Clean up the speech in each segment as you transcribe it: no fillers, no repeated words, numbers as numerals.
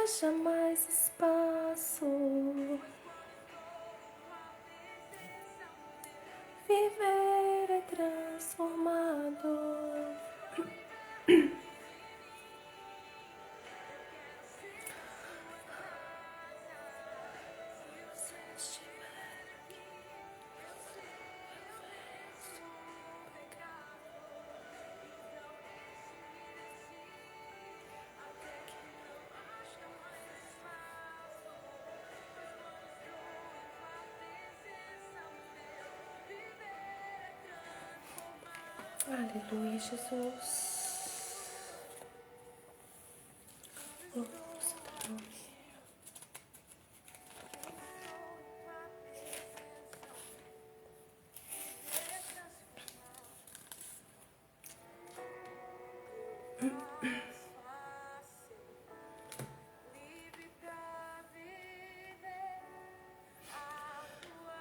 haja mais espaço. Viver é transformador. Aleluia, Jesus. Louvado seja o teu nome.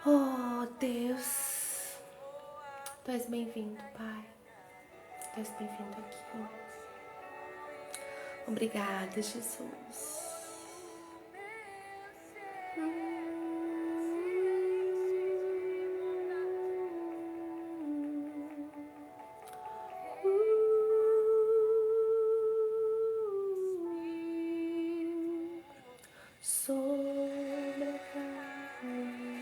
Oh, Deus. Tu és bem-vindo, Pai. Tu és bem-vindo aqui. Obrigada, Jesus. Sobre a carne.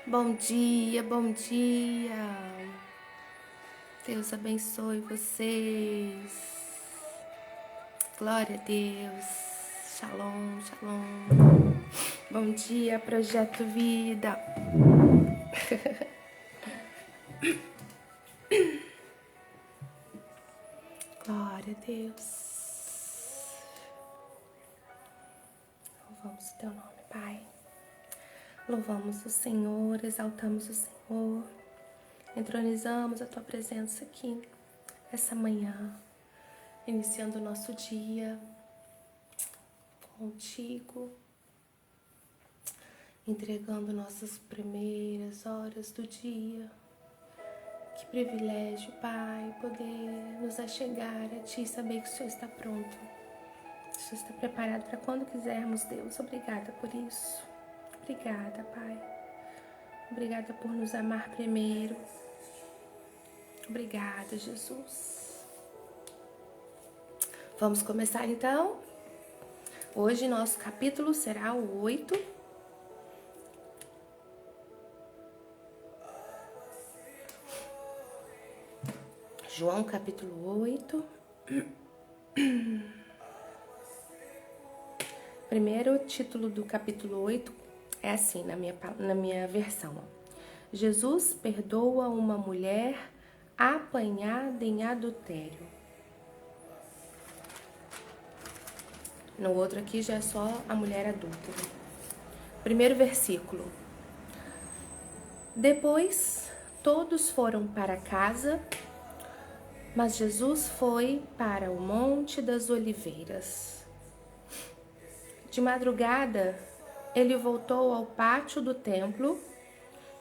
Bom dia, bom dia. Deus abençoe vocês. Glória a Deus. Shalom, shalom. Bom dia, Projeto Vida. Glória a Deus. Louvamos o teu nome, Pai. Louvamos o Senhor, exaltamos o Senhor. Entronizamos a tua presença aqui, essa manhã, iniciando o nosso dia contigo, entregando nossas primeiras horas do dia. Que privilégio, Pai, poder nos achegar a Ti e saber que o Senhor está pronto. O Senhor está preparado para quando quisermos, Deus. Obrigada por isso. Obrigada, Pai. Obrigada por nos amar primeiro. Obrigada, Jesus. Vamos começar então? Hoje nosso capítulo será o 8. João capítulo 8. Primeiro título do capítulo 8 é assim na minha versão. Jesus perdoa uma mulher apanhada em adultério. No outro aqui já é só a mulher adúltera. Primeiro versículo. Depois todos foram para casa, mas Jesus foi para o Monte das Oliveiras. De madrugada, ele voltou ao pátio do templo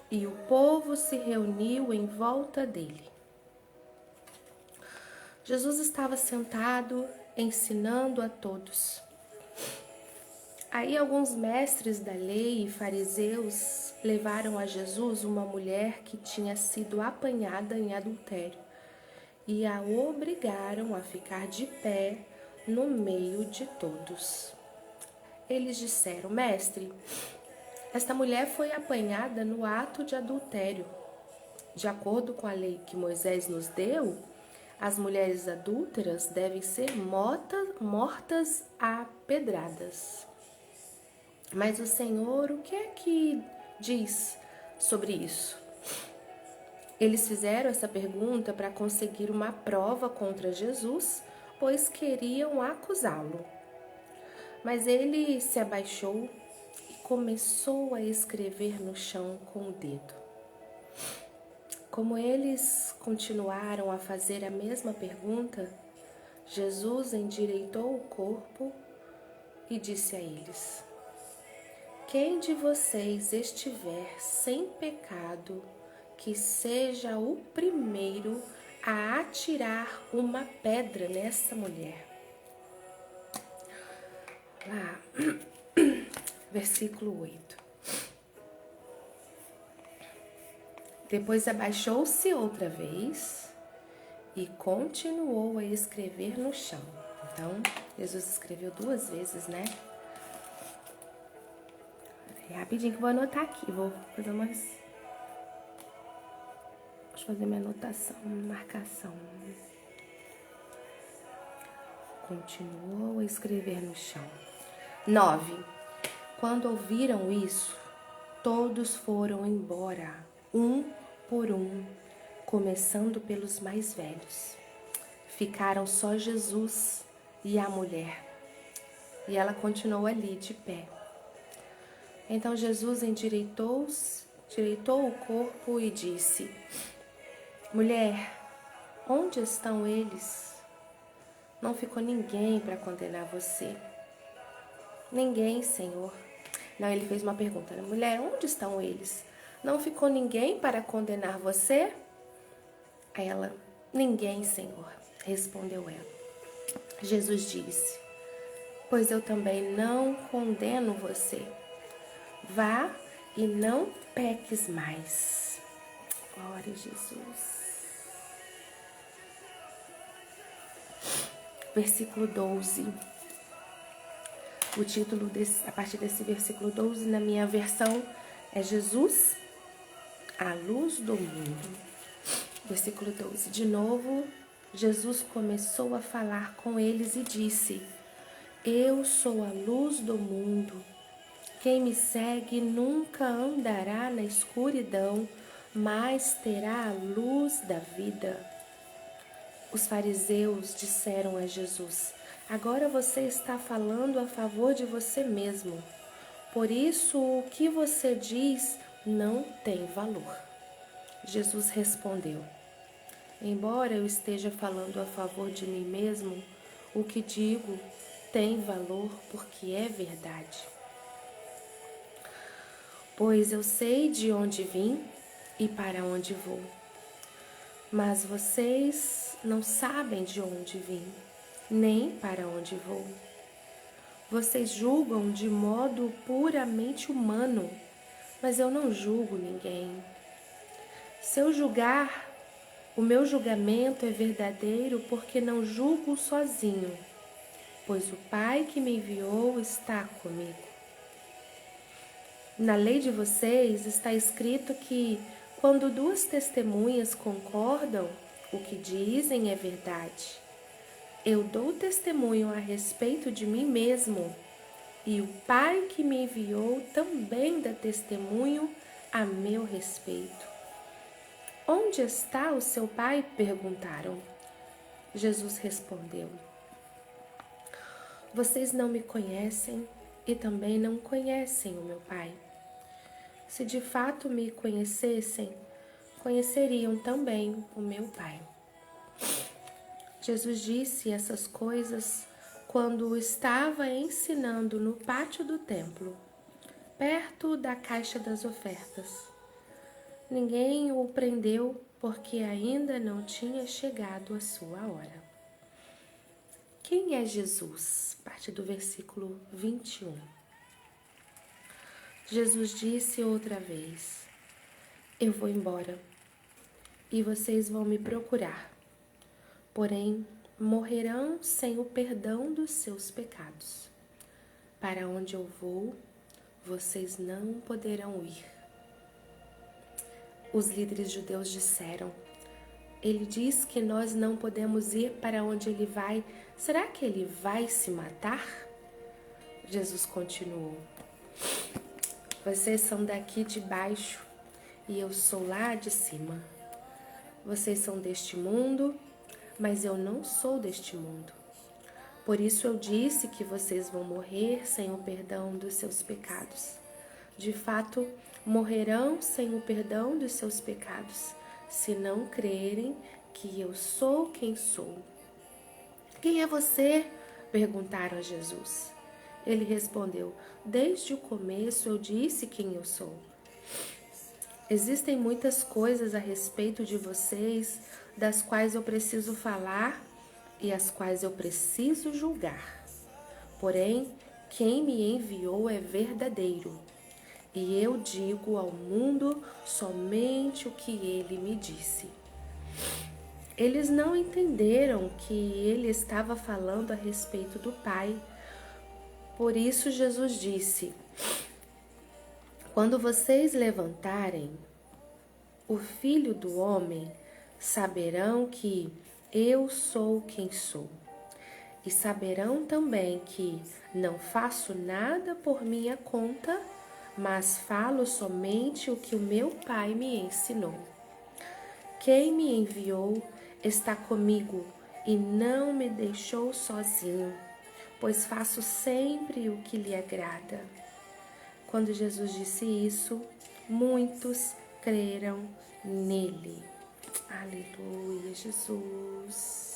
e o povo se reuniu em volta dele. Jesus estava sentado, ensinando a todos. Aí alguns mestres da lei e fariseus levaram a Jesus uma mulher que tinha sido apanhada em adultério e a obrigaram a ficar de pé no meio de todos. Eles disseram: Mestre, esta mulher foi apanhada no ato de adultério. De acordo com a lei que Moisés nos deu, as mulheres adúlteras devem ser mortas a pedradas. Mas o Senhor, o que é que diz sobre isso? Eles fizeram essa pergunta para conseguir uma prova contra Jesus, pois queriam acusá-lo. Mas ele se abaixou e começou a escrever no chão com o dedo. Como eles continuaram a fazer a mesma pergunta, Jesus endireitou o corpo e disse a eles: Quem de vocês estiver sem pecado, que seja o primeiro a atirar uma pedra nessa mulher. Lá, versículo 8. Depois abaixou-se outra vez e continuou a escrever no chão. Então, Jesus escreveu 2 vezes, né? Rapidinho que eu vou anotar aqui. Vou fazer umas... Deixa eu fazer minha anotação, marcação. Continuou a escrever no chão. 9. Quando ouviram isso, todos foram embora, um por um, começando pelos mais velhos. Ficaram só Jesus e a mulher. E ela continuou ali, de pé. Então Jesus endireitou o corpo e disse: Mulher, onde estão eles? Não ficou ninguém para condenar você. Ninguém, Senhor. Não, ele fez uma pergunta, né? Mulher, onde estão eles? Não ficou ninguém para condenar você? Aí ela, ninguém, Senhor, respondeu ela. Jesus disse: Pois eu também não condeno você. Vá e não peques mais. Glória a Jesus. Versículo 12. O título, a partir desse versículo 12, na minha versão, é Jesus, a luz do mundo. Versículo 12. De novo, Jesus começou a falar com eles e disse: Eu sou a luz do mundo. Quem me segue nunca andará na escuridão, mas terá a luz da vida. Os fariseus disseram a Jesus: Agora você está falando a favor de você mesmo. Por isso, o que você diz não tem valor. Jesus respondeu: Embora eu esteja falando a favor de mim mesmo, o que digo tem valor porque é verdade. Pois eu sei de onde vim e para onde vou. Mas vocês não sabem de onde vim, nem para onde vou. Vocês julgam de modo puramente humano, mas eu não julgo ninguém. Se eu julgar, o meu julgamento é verdadeiro porque não julgo sozinho, pois o Pai que me enviou está comigo. Na lei de vocês está escrito que, quando 2 testemunhas concordam, o que dizem é verdade. Eu dou testemunho a respeito de mim mesmo, e o Pai que me enviou também dá testemunho a meu respeito. Onde está o seu Pai? Perguntaram. Jesus respondeu: Vocês não me conhecem e também não conhecem o meu Pai. Se de fato me conhecessem, conheceriam também o meu Pai. Jesus disse essas coisas quando estava ensinando no pátio do templo, perto da caixa das ofertas. Ninguém o prendeu porque ainda não tinha chegado a sua hora. Quem é Jesus? Parte do versículo 21. Jesus disse outra vez: Eu vou embora e vocês vão me procurar, porém morrerão sem o perdão dos seus pecados. Para onde eu vou, vocês não poderão ir. Os líderes judeus disseram: Ele diz que nós não podemos ir para onde ele vai. Será que ele vai se matar? Jesus continuou: Vocês são daqui de baixo e eu sou lá de cima. Vocês são deste mundo, mas eu não sou deste mundo. Por isso eu disse que vocês vão morrer sem o perdão dos seus pecados. De fato, morrerão sem o perdão dos seus pecados, se não crerem que eu sou quem sou. Quem é você? Perguntaram a Jesus. Ele respondeu: Desde o começo eu disse quem eu sou. Existem muitas coisas a respeito de vocês das quais eu preciso falar e as quais eu preciso julgar. Porém, quem me enviou é verdadeiro, e eu digo ao mundo somente o que ele me disse. Eles não entenderam que ele estava falando a respeito do Pai. Por isso Jesus disse: quando vocês levantarem o Filho do Homem, saberão que eu sou quem sou. E saberão também que não faço nada por minha conta, mas falo somente o que o meu Pai me ensinou. Quem me enviou está comigo e não me deixou sozinho, pois faço sempre o que lhe agrada. Quando Jesus disse isso, muitos creram nele. Aleluia, Jesus.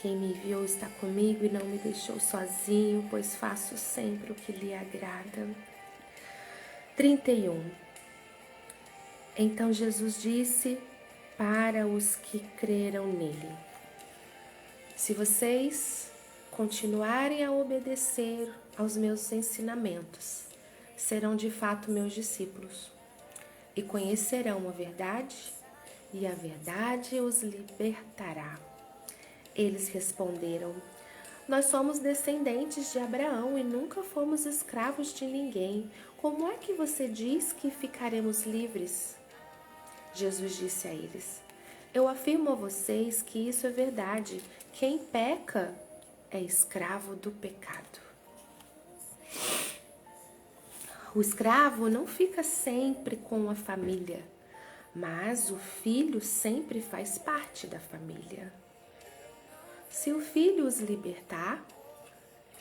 Quem me enviou está comigo e não me deixou sozinho, pois faço sempre o que lhe agrada. 31. Então Jesus disse para os que creram nele: se vocês continuarem a obedecer aos meus ensinamentos, serão de fato meus discípulos e conhecerão a verdade, e a verdade os libertará. Eles responderam: nós somos descendentes de Abraão e nunca fomos escravos de ninguém. Como é que você diz que ficaremos livres? Jesus disse a eles: eu afirmo a vocês que isso é verdade. Quem peca é escravo do pecado. O escravo não fica sempre com a família, mas o filho sempre faz parte da família. Se o Filho os libertar,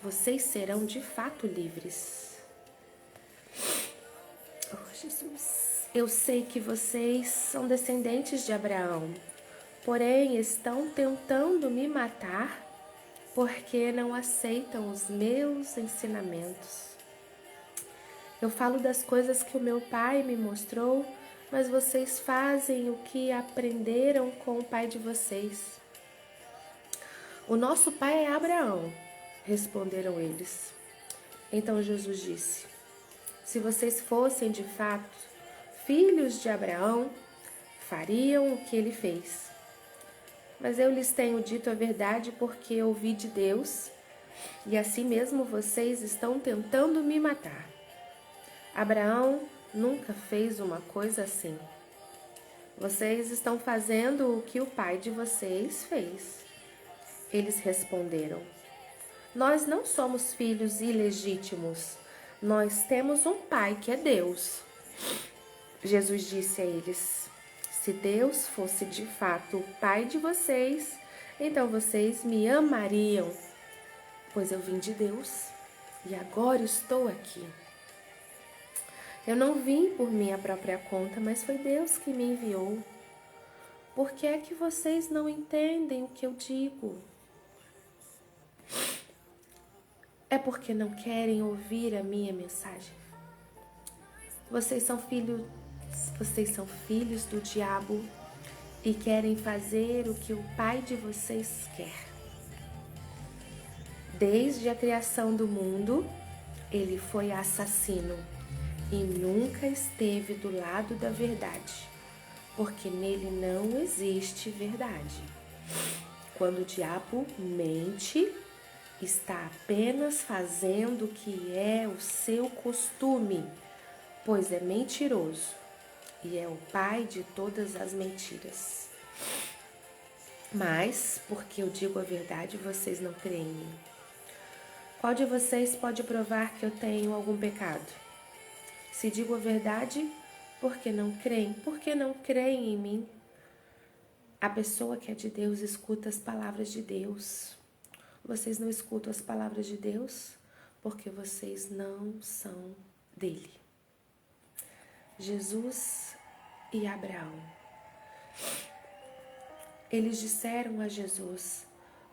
vocês serão de fato livres. Oh, Jesus, eu sei que vocês são descendentes de Abraão, porém estão tentando me matar porque não aceitam os meus ensinamentos. Eu falo das coisas que o meu pai me mostrou, mas vocês fazem o que aprenderam com o pai de vocês. O nosso pai é Abraão, responderam eles. Então Jesus disse: se vocês fossem de fato filhos de Abraão, fariam o que ele fez. Mas eu lhes tenho dito a verdade porque ouvi de Deus, e assim mesmo vocês estão tentando me matar. Abraão nunca fez uma coisa assim. Vocês estão fazendo o que o pai de vocês fez. Eles responderam: nós não somos filhos ilegítimos. Nós temos um pai que é Deus. Jesus disse a eles: se Deus fosse de fato o pai de vocês, então vocês me amariam, pois eu vim de Deus e agora estou aqui. Eu não vim por minha própria conta, mas foi Deus que me enviou. Por que é que vocês não entendem o que eu digo? É porque não querem ouvir a minha mensagem. Vocês são filhos do diabo e querem fazer o que o pai de vocês quer. Desde a criação do mundo, ele foi assassino e nunca esteve do lado da verdade, porque nele não existe verdade. Quando o diabo mente, está apenas fazendo o que é o seu costume, pois é mentiroso e é o pai de todas as mentiras. Mas, porque eu digo a verdade, vocês não creem em mim. Qual de vocês pode provar que eu tenho algum pecado? Se digo a verdade, por que não creem? Por que não creem em mim? A pessoa que é de Deus escuta as palavras de Deus. Vocês não escutam as palavras de Deus porque vocês não são dele. Jesus e Abraão. Eles disseram a Jesus: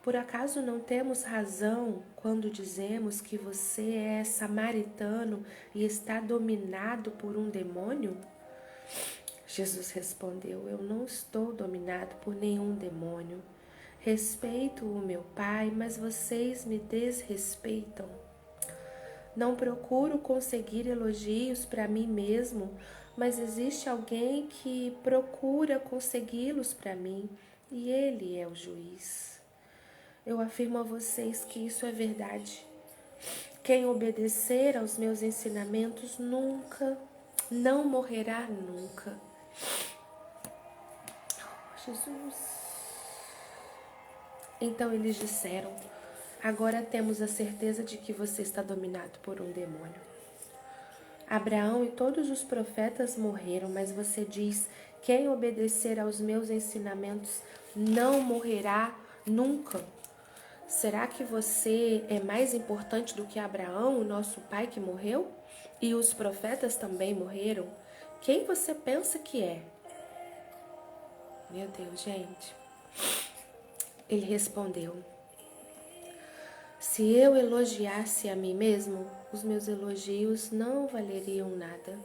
Por acaso não temos razão quando dizemos que você é samaritano e está dominado por um demônio? Jesus respondeu: eu não estou dominado por nenhum demônio. Respeito o meu Pai, mas vocês me desrespeitam. Não procuro conseguir elogios para mim mesmo, mas existe alguém que procura consegui-los para mim, e ele é o juiz. Eu afirmo a vocês que isso é verdade. Quem obedecer aos meus ensinamentos não morrerá nunca. Oh, Jesus. Então eles disseram: agora temos a certeza de que você está dominado por um demônio. Abraão e todos os profetas morreram, mas você diz: quem obedecer aos meus ensinamentos não morrerá nunca. Será que você é mais importante do que Abraão, o nosso pai que morreu? E os profetas também morreram? Quem você pensa que é? Meu Deus, gente. Ele respondeu: se eu elogiasse a mim mesmo, os meus elogios não valeriam nada.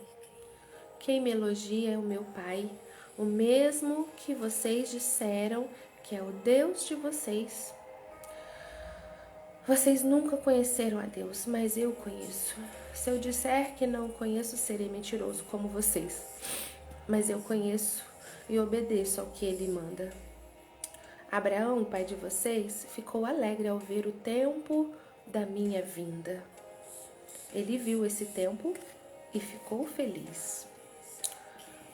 Quem me elogia é o meu Pai, o mesmo que vocês disseram que é o Deus de vocês. Vocês nunca conheceram a Deus, mas eu conheço. Se eu disser que não conheço, serei mentiroso como vocês. Mas eu conheço e obedeço ao que Ele manda. Abraão, pai de vocês, ficou alegre ao ver o tempo da minha vinda. Ele viu esse tempo e ficou feliz.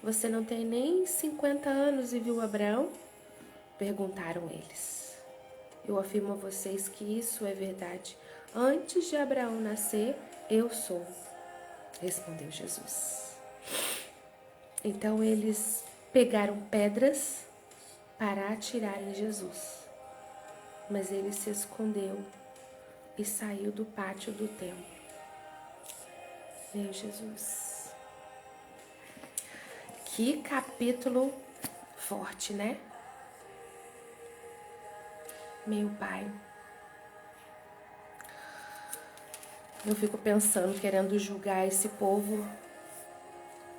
Você não tem nem 50 anos e viu Abraão? Perguntaram eles. Eu afirmo a vocês que isso é verdade. Antes de Abraão nascer, eu sou, respondeu Jesus. Então eles pegaram pedras para atirar em Jesus. Mas ele se escondeu e saiu do pátio do templo. Meu Jesus. Que capítulo forte, né? Meu Pai. Eu fico pensando, querendo julgar esse povo,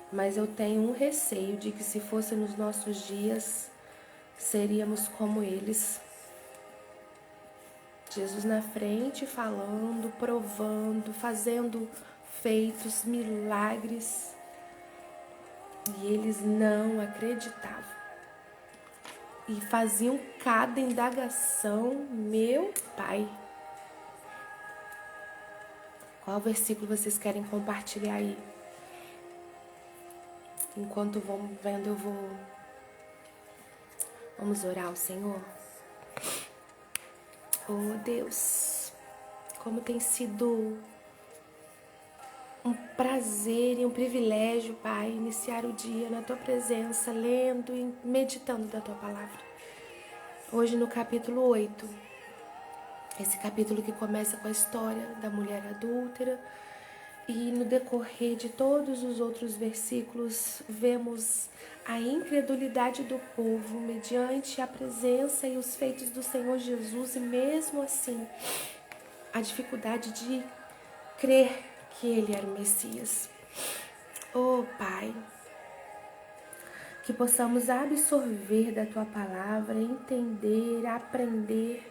mas eu tenho um receio de que se fosse nos nossos dias, seríamos como eles. Jesus na frente, falando, provando, fazendo feitos, milagres, e eles não acreditavam. E faziam cada indagação, meu Pai. Qual versículo vocês querem compartilhar aí? Enquanto vamos vendo, vamos orar ao Senhor. Oh Deus, como tem sido um prazer e um privilégio, Pai, iniciar o dia na Tua presença, lendo e meditando da Tua palavra. Hoje no capítulo 8, esse capítulo que começa com a história da mulher adúltera, e no decorrer de todos os outros versículos, vemos a incredulidade do povo mediante a presença e os feitos do Senhor Jesus, e mesmo assim, a dificuldade de crer que Ele era o Messias. Oh Pai, que possamos absorver da Tua palavra, entender, aprender,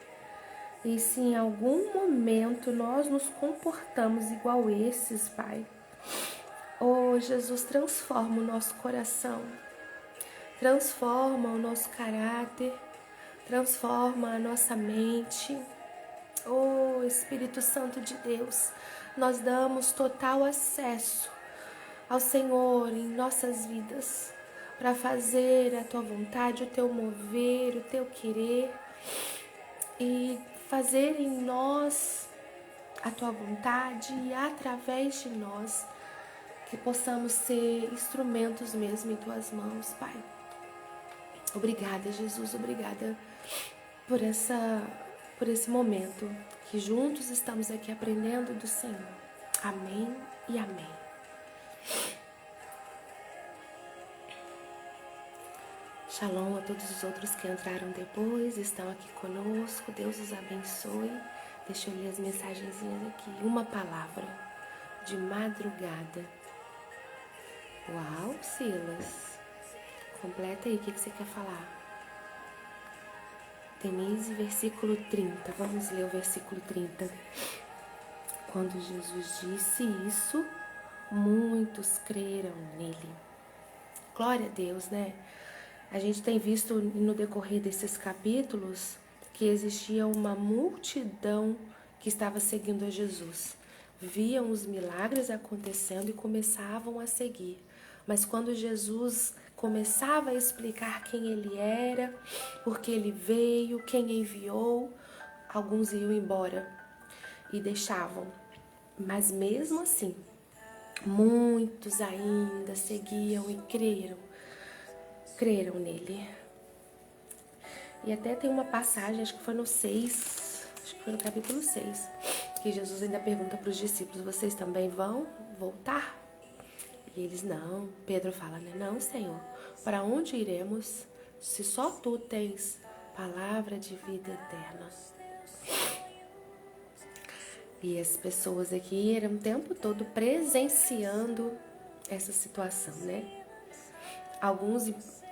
e se em algum momento nós nos comportamos igual esses, Pai, oh Jesus, transforma o nosso coração, transforma o nosso caráter, transforma a nossa mente. Oh Espírito Santo de Deus, nós damos total acesso ao Senhor em nossas vidas, para fazer a Tua vontade, o Teu mover, o Teu querer, e fazer em nós a Tua vontade, e através de nós, que possamos ser instrumentos mesmo em Tuas mãos, Pai. Obrigada, Jesus, obrigada por esse momento, que juntos estamos aqui aprendendo do Senhor. Amém e amém. Shalom a todos os outros que entraram depois, estão aqui conosco. Deus os abençoe. Deixa eu ler as mensagenzinhas aqui. Uma palavra de madrugada. Uau, Silas. Completa aí, o que você quer falar? Denise, versículo 30. Vamos ler o versículo 30. Quando Jesus disse isso, muitos creram nele. Glória a Deus, né? A gente tem visto no decorrer desses capítulos que existia uma multidão que estava seguindo a Jesus. Viam os milagres acontecendo e começavam a seguir. Mas quando Jesus começava a explicar quem ele era, por que ele veio, quem enviou, alguns iam embora e deixavam. Mas mesmo assim, muitos ainda seguiam e creram nele. E até tem uma passagem, acho que foi no 6, acho que foi no capítulo 6, que Jesus ainda pergunta para os discípulos: vocês também vão voltar? E eles não. Pedro fala, né? Não, Senhor, para onde iremos se só tu tens palavra de vida eterna? E as pessoas aqui eram o tempo todo presenciando essa situação, né? Alguns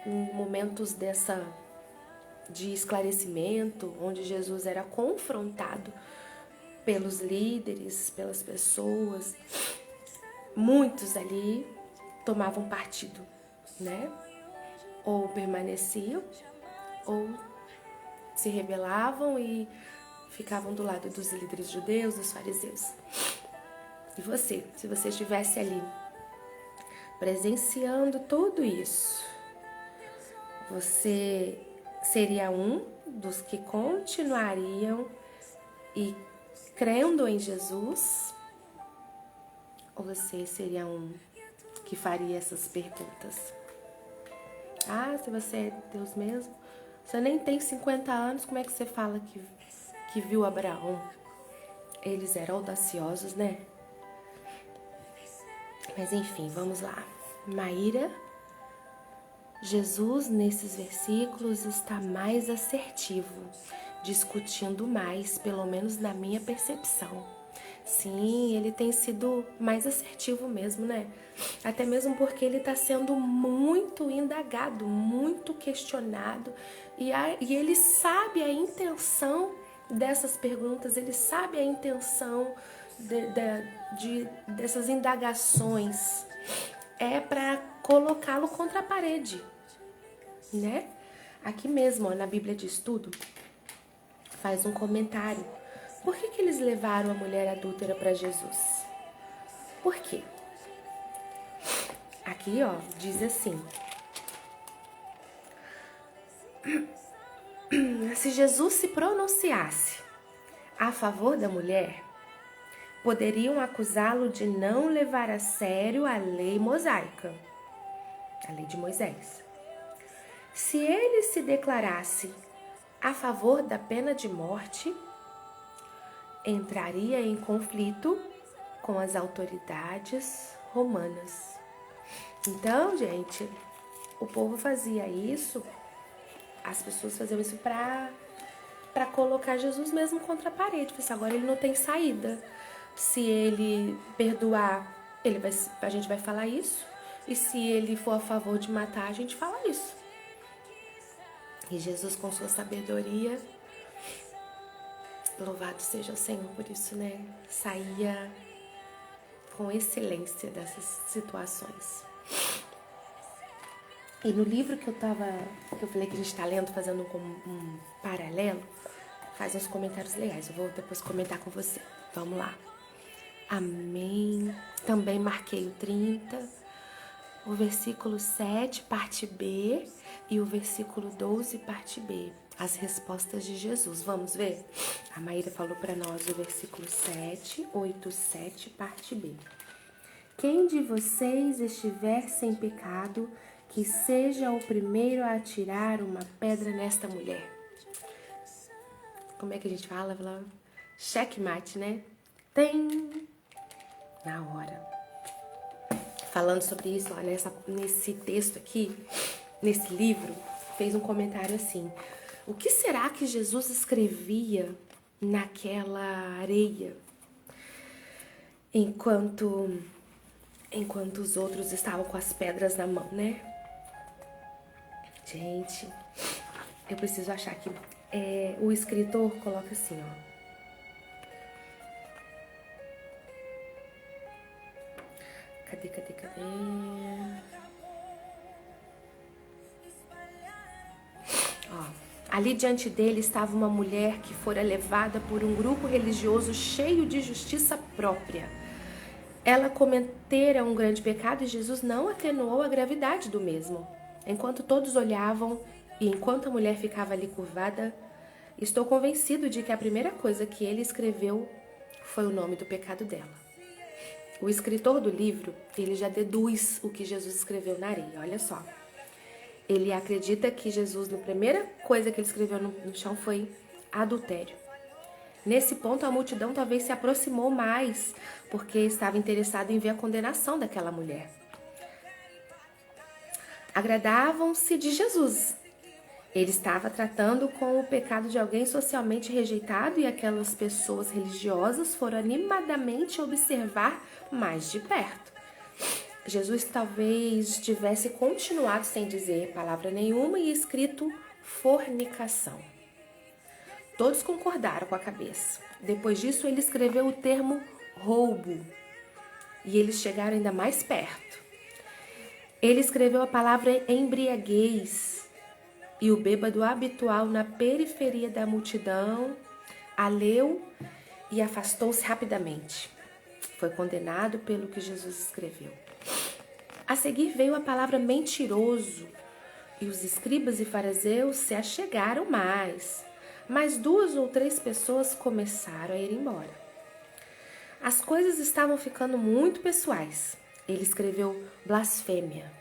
em momentos de esclarecimento, onde Jesus era confrontado pelos líderes, pelas pessoas, muitos ali tomavam partido, né? Ou permaneciam, ou se rebelavam e ficavam do lado dos líderes judeus, dos fariseus. E você, se você estivesse ali presenciando tudo isso, você seria um dos que continuariam e crendo em Jesus? Ou você seria um que faria essas perguntas? Ah, se você é Deus mesmo, você nem tem 50 anos, como é que você fala que viu Abraão? Eles eram audaciosos, né? Mas enfim, vamos lá. Maíra, Jesus nesses versículos está mais assertivo, discutindo mais, pelo menos na minha percepção. Sim, ele tem sido mais assertivo mesmo, né? Até mesmo porque ele está sendo muito indagado, muito questionado, e ele sabe a intenção dessas perguntas, ele sabe a intenção dessas indagações. É para colocá-lo contra a parede, né? Aqui mesmo, ó, na Bíblia de Estudo, faz um comentário. Por que eles levaram a mulher adúltera para Jesus? Por quê? Aqui, ó, diz assim: se Jesus se pronunciasse a favor da mulher, poderiam acusá-lo de não levar a sério a lei mosaica, a lei de Moisés. Se ele se declarasse a favor da pena de morte, entraria em conflito com as autoridades romanas. Então, gente, o povo fazia isso, as pessoas faziam isso para colocar Jesus mesmo contra a parede. Agora ele não tem saída. Se ele perdoar, a gente vai falar isso. E se ele for a favor de matar, a gente fala isso. E Jesus, com sua sabedoria, louvado seja o Senhor por isso, né? Saía com excelência dessas situações. E no livro que eu falei que a gente tá lendo, fazendo um paralelo, faz uns comentários legais. Eu vou depois comentar com você. Vamos lá. Amém. Também marquei o 30, o versículo 7, parte B, e o versículo 12, parte B. As respostas de Jesus. Vamos ver? A Maíra falou para nós o versículo 7, 8, 7, parte B. Quem de vocês estiver sem pecado, que seja o primeiro a atirar uma pedra nesta mulher. Como é que a gente fala? Checkmate, né? Tem na hora. Falando sobre isso, ó, nesse texto aqui, nesse livro, fez um comentário assim: o que será que Jesus escrevia naquela areia enquanto os outros estavam com as pedras na mão, né? Gente, eu preciso achar aqui. O escritor coloca assim, ó. Cadê? Ó, ali diante dele estava uma mulher que fora levada por um grupo religioso cheio de justiça própria. Ela cometera um grande pecado e Jesus não atenuou a gravidade do mesmo. Enquanto todos olhavam e enquanto a mulher ficava ali curvada, estou convencido de que a primeira coisa que ele escreveu foi o nome do pecado dela. O escritor do livro, ele já deduz o que Jesus escreveu na areia, olha só. Ele acredita que Jesus, a primeira coisa que ele escreveu no chão foi adultério. Nesse ponto, a multidão talvez se aproximou mais, porque estava interessada em ver a condenação daquela mulher. Agradavam-se de Jesus. Ele estava tratando com o pecado de alguém socialmente rejeitado e aquelas pessoas religiosas foram animadamente observar mais de perto. Jesus talvez tivesse continuado sem dizer palavra nenhuma e escrito fornicação. Todos concordaram com a cabeça. Depois disso, ele escreveu o termo roubo e eles chegaram ainda mais perto. Ele escreveu a palavra embriaguez. E o bêbado habitual na periferia da multidão a leu e afastou-se rapidamente. Foi condenado pelo que Jesus escreveu. A seguir veio a palavra mentiroso, e os escribas e fariseus se achegaram mais, mas 2 ou 3 pessoas começaram a ir embora. As coisas estavam ficando muito pessoais. Ele escreveu blasfêmia.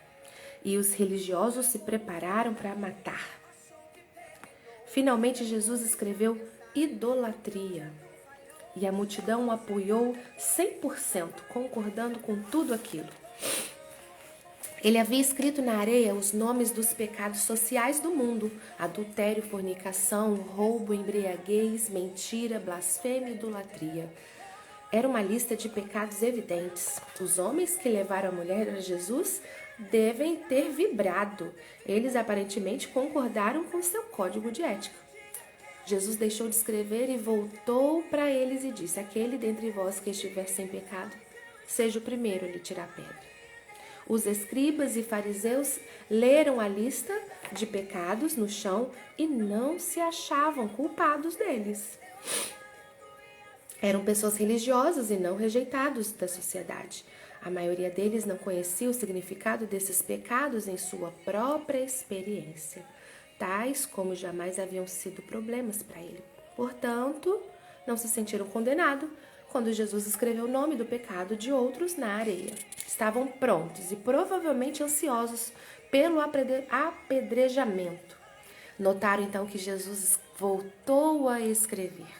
E os religiosos se prepararam para matar. Finalmente, Jesus escreveu idolatria. E a multidão o apoiou 100%, concordando com tudo aquilo. Ele havia escrito na areia os nomes dos pecados sociais do mundo: adultério, fornicação, roubo, embriaguez, mentira, blasfêmia e idolatria. Era uma lista de pecados evidentes. Os homens que levaram a mulher a Jesus devem ter vibrado. Eles aparentemente concordaram com seu código de ética. Jesus deixou de escrever e voltou para eles e disse: aquele dentre vós que estiver sem pecado, seja o primeiro a lhe tirar a pedra. Os escribas e fariseus leram a lista de pecados no chão e não se achavam culpados deles. Eram pessoas religiosas e não rejeitados da sociedade. A maioria deles não conhecia o significado desses pecados em sua própria experiência, tais como jamais haviam sido problemas para ele. Portanto, não se sentiram condenados quando Jesus escreveu o nome do pecado de outros na areia. Estavam prontos e provavelmente ansiosos pelo apedrejamento. Notaram então que Jesus voltou a escrever.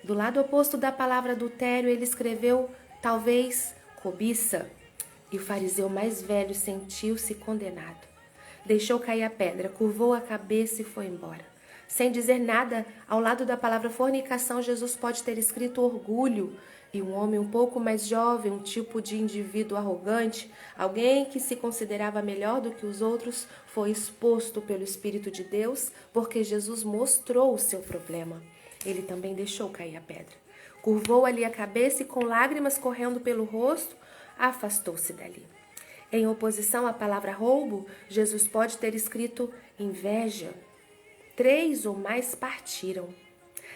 Do lado oposto da palavra adultério, ele escreveu, talvez, cobiça. E o fariseu mais velho sentiu-se condenado. Deixou cair a pedra, curvou a cabeça e foi embora. Sem dizer nada, ao lado da palavra fornicação, Jesus pode ter escrito orgulho. E um homem um pouco mais jovem, um tipo de indivíduo arrogante, alguém que se considerava melhor do que os outros, foi exposto pelo Espírito de Deus, porque Jesus mostrou o seu problema. Ele também deixou cair a pedra. Curvou ali a cabeça e, com lágrimas correndo pelo rosto, afastou-se dali. Em oposição à palavra roubo, Jesus pode ter escrito inveja. 3 ou mais partiram.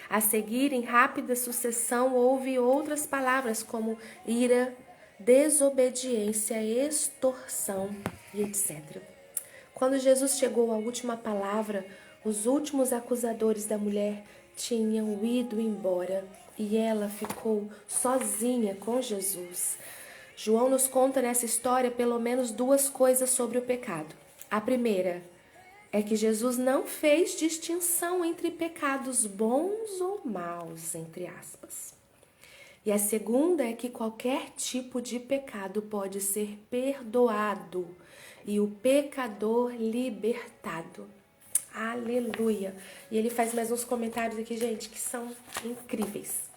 A seguir, em rápida sucessão, houve outras palavras como ira, desobediência, extorsão e etc. Quando Jesus chegou à última palavra, os últimos acusadores da mulher tinham ido embora e ela ficou sozinha com Jesus. João nos conta nessa história pelo menos 2 coisas sobre o pecado. A primeira é que Jesus não fez distinção entre pecados bons ou maus, entre aspas. E a segunda é que qualquer tipo de pecado pode ser perdoado e o pecador libertado. Aleluia. E ele faz mais uns comentários aqui, gente, que são incríveis.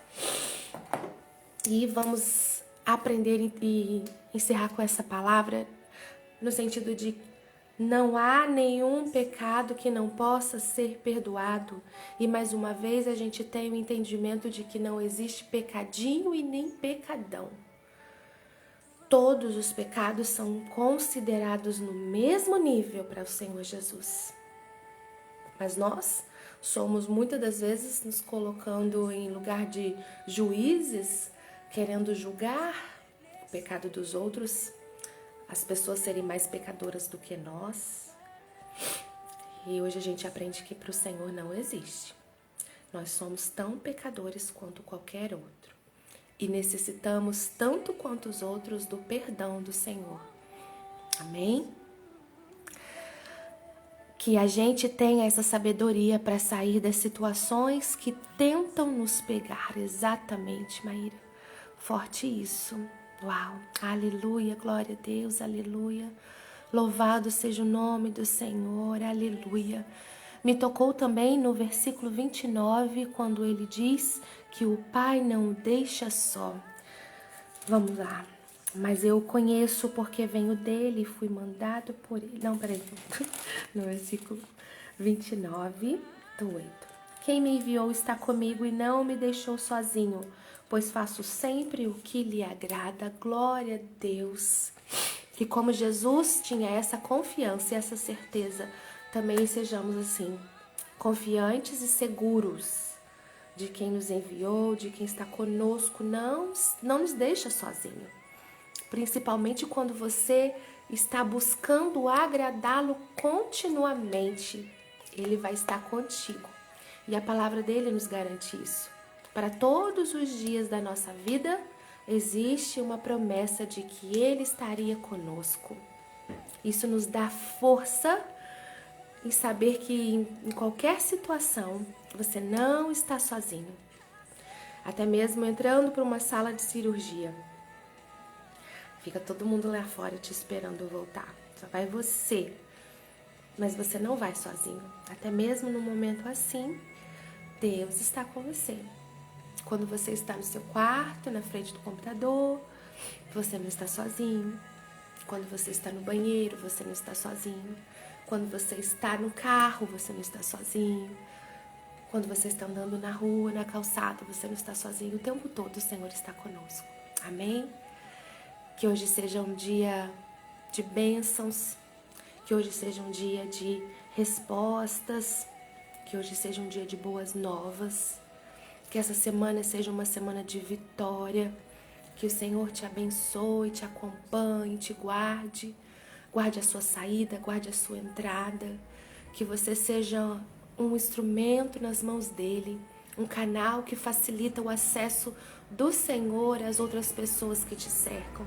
E vamos aprender e encerrar com essa palavra no sentido de não há nenhum pecado que não possa ser perdoado. E mais uma vez a gente tem o entendimento de que não existe pecadinho e nem pecadão. Todos os pecados são considerados no mesmo nível para o Senhor Jesus. Mas nós somos muitas das vezes nos colocando em lugar de juízes, querendo julgar o pecado dos outros, as pessoas serem mais pecadoras do que nós. E hoje a gente aprende que para o Senhor não existe. Nós somos tão pecadores quanto qualquer outro. E necessitamos tanto quanto os outros do perdão do Senhor. Amém? Que a gente tenha essa sabedoria para sair das situações que tentam nos pegar. Exatamente, Maíra. Forte isso. Uau, aleluia, glória a Deus, aleluia. Louvado seja o nome do Senhor, aleluia. Me tocou também no versículo 29, quando ele diz que o Pai não o deixa só. Vamos lá. Mas eu conheço porque venho dele e fui mandado por ele. Não, peraí. No versículo 29 do 8. Quem me enviou está comigo e não me deixou sozinho, pois faço sempre o que lhe agrada. Glória a Deus. Que como Jesus tinha essa confiança e essa certeza, também sejamos assim, confiantes e seguros de quem nos enviou, de quem está conosco. Não nos deixa sozinho. Principalmente quando você está buscando agradá-lo continuamente. Ele vai estar contigo. E a palavra dele nos garante isso. Para todos os dias da nossa vida, existe uma promessa de que ele estaria conosco. Isso nos dá força em saber que em qualquer situação você não está sozinho. Até mesmo entrando para uma sala de cirurgia. Fica todo mundo lá fora te esperando voltar. Só vai você. Mas você não vai sozinho. Até mesmo no momento assim, Deus está com você. Quando você está no seu quarto, na frente do computador, você não está sozinho. Quando você está no banheiro, você não está sozinho. Quando você está no carro, você não está sozinho. Quando você está andando na rua, na calçada, você não está sozinho. O tempo todo o Senhor está conosco. Amém? Que hoje seja um dia de bênçãos. Que hoje seja um dia de respostas. Que hoje seja um dia de boas novas. Que essa semana seja uma semana de vitória. Que o Senhor te abençoe, te acompanhe, te guarde. Guarde a sua saída, guarde a sua entrada. Que você seja um instrumento nas mãos dele. Um canal que facilita o acesso do Senhor às outras pessoas que te cercam.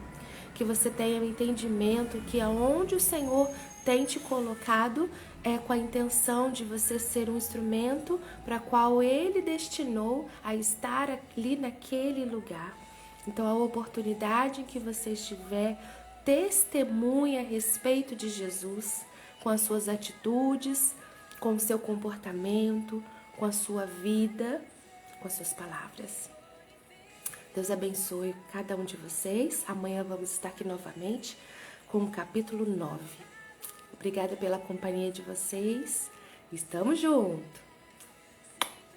Que você tenha o entendimento que aonde o Senhor tem te colocado é com a intenção de você ser um instrumento para qual Ele destinou a estar ali naquele lugar. Então, a oportunidade em que você estiver, testemunhe a respeito de Jesus, com as suas atitudes, com o seu comportamento, com a sua vida, com as suas palavras. Deus abençoe cada um de vocês. Amanhã vamos estar aqui novamente com o capítulo 9. Obrigada pela companhia de vocês. Estamos juntos.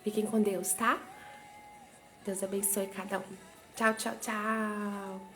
Fiquem com Deus, tá? Deus abençoe cada um. Tchau, tchau, tchau.